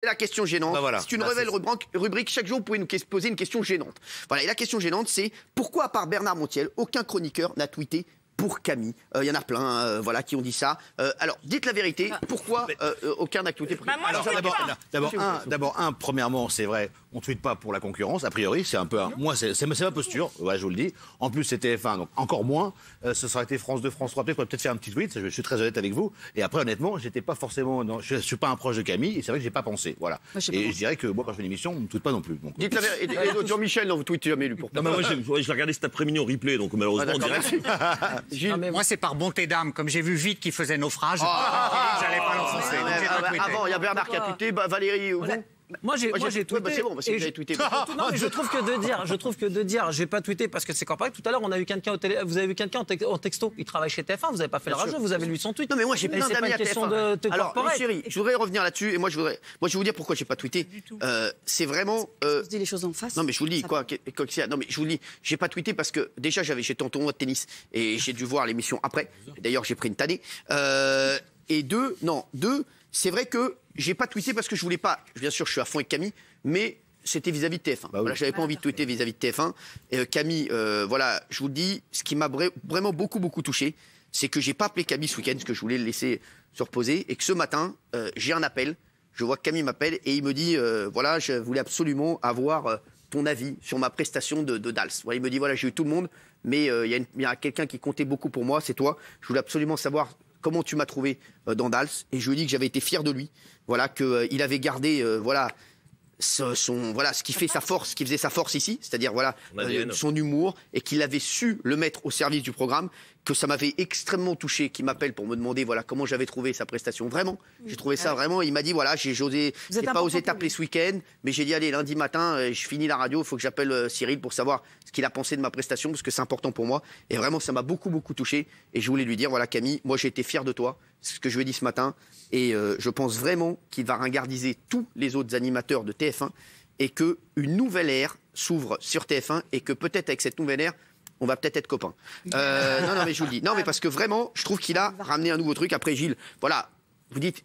La question gênante, voilà. C'est une nouvelle rubrique. Chaque jour, vous pouvez nous poser une question gênante. Voilà, et la question gênante, c'est pourquoi, à part Bernard Montiel, aucun chroniqueur n'a tweeté pour Camille. Il y en a plein voilà, qui ont dit ça. Alors, dites la vérité, pourquoi aucun n'a tweeté pour Camille? D'abord, premièrement, c'est vrai, on ne tweete pas pour la concurrence, a priori, c'est un peu... Moi, c'est ma posture, ouais, je vous le dis. En plus, c'est TF1, donc encore moins. Ce sera été France 2, France 3, peut-être faire un petit tweet, je suis très honnête avec vous. Et après, honnêtement, j'étais pas forcément... je ne suis pas un proche de Camille, et c'est vrai que j'ai pas pensé. Voilà. Et je dirais que moi, quand je fais une émission, on ne tweete pas non plus. Donc... Dites la vérité. Et Jean-Michel, non, vous tweetez jamais, lui, pour non, mais moi, je l'ai regardé cet après-midi en replay, donc malheureusement, on dirait... Non, mais moi, c'est par bonté d'âme. Comme j'ai vu vite qu'il faisait naufrage, j'allais pas l'enfoncer. Avant, il y a Bernard qui a tweeté, Valérie, vous? Moi j'ai tweeté. C'est bon, parce que vous avez tweeté. Non, mais je trouve que de dire, j'ai pas tweeté parce que c'est corporate. Tout à l'heure, on a eu quelqu'un vous avez vu quelqu'un en texto, il travaille chez TF1, vous n'avez pas fait le rageux, vous avez lu son tweet. Non, mais moi j'ai plein d'amis à TF1. Alors, corporate. chérie, je voudrais revenir là-dessus et moi je vais vous dire pourquoi j'ai pas tweeté. C'est vraiment. Je dis les choses en face. Non, mais je vous le dis, quoi. Non, mais je vous le dis, j'ai pas tweeté parce que déjà j'étais en tournoi de tennis et j'ai dû voir l'émission après. D'ailleurs, j'ai pris une tannée. Et deux, c'est vrai que j'ai pas tweeté parce que je voulais pas. Bien sûr, je suis à fond avec Camille, mais c'était vis-à-vis de TF1. Voilà, j'avais pas envie de tweeter vis-à-vis de TF1. Camille, voilà, je vous le dis, ce qui m'a vraiment beaucoup touché, c'est que j'ai pas appelé Camille ce week-end, parce que je voulais le laisser se reposer, et que ce matin, j'ai un appel. Je vois que Camille m'appelle et il me dit, voilà, je voulais absolument avoir ton avis sur ma prestation de Dals. Voilà, il me dit, voilà, j'ai eu tout le monde, mais il y a quelqu'un qui comptait beaucoup pour moi, c'est toi. Je voulais absolument savoir comment tu m'as trouvé dans Dals, et je lui ai dit que j'avais été fier de lui, voilà, qu'il avait gardé, voilà, ce qui fait sa force, qui faisait sa force ici, c'est-à-dire voilà, son humour, et qu'il avait su le mettre au service du programme, que ça m'avait extrêmement touché, qu'il m'appelle pour me demander voilà comment j'avais trouvé sa prestation. Vraiment, j'ai trouvé ça vraiment. Il m'a dit voilà, j'ai pas osé t'appeler ce week-end, mais j'ai dit allez, lundi matin, je finis la radio, il faut que j'appelle Cyril pour savoir ce qu'il a pensé de ma prestation, parce que c'est important pour moi. Et vraiment, ça m'a beaucoup touché. Et je voulais lui dire voilà Camille, moi j'ai été fier de toi, c'est ce que je lui ai dit ce matin, et je pense vraiment qu'il va ringardiser tous les autres animateurs de TF1 et que une nouvelle ère s'ouvre sur TF1 et que peut-être avec cette nouvelle ère on va peut-être être copains. Non, mais je vous le dis. Non, mais parce que vraiment, je trouve qu'il a ramené un nouveau truc. Après, Gilles, voilà, vous dites,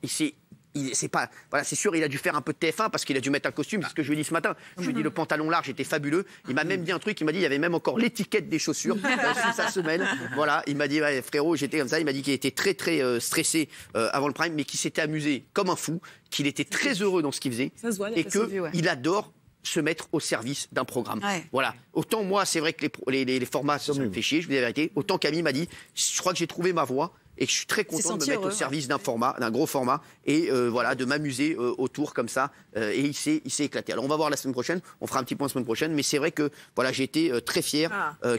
c'est pas, voilà, c'est sûr, il a dû faire un peu de TF1 parce qu'il a dû mettre un costume. C'est ce que je lui ai dit ce matin. Je lui ai dit, le pantalon large était fabuleux. Il m'a même dit un truc. Il m'a dit, il y avait même encore l'étiquette des chaussures sous sa semelle. Voilà, il m'a dit, ouais, frérot, j'étais comme ça. Il m'a dit qu'il était très stressé avant le prime, mais qu'il s'était amusé comme un fou, qu'il était très heureux dans ce qu'il faisait et qu'il adore se mettre au service d'un programme. Voilà. Autant moi, c'est vrai que les formats, ça me fait chier, je vous dis la vérité. Autant Camille m'a dit, je crois que j'ai trouvé ma voie et que je suis très content de me mettre au service d'un format, d'un gros format, et voilà, de m'amuser autour comme ça. Et il s'est éclaté. Alors on va voir la semaine prochaine, on fera un petit point la semaine prochaine, mais c'est vrai que voilà, j'ai été très fier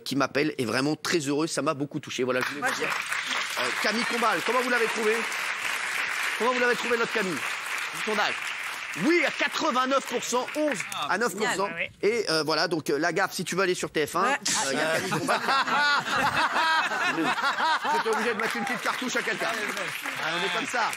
qu'il m'appelle et vraiment très heureux. Ça m'a beaucoup touché. Voilà, je voulais vous dire. Camille Combal, comment vous l'avez trouvé? Comment vous l'avez trouvé, notre Camille? Sondage. Oui, à 89%, 11 à 9%. Et voilà, donc la gaffe, si tu veux aller sur TF1, il y a Camille Combal. J'étais obligé de mettre une petite cartouche à quelqu'un. On est comme ça.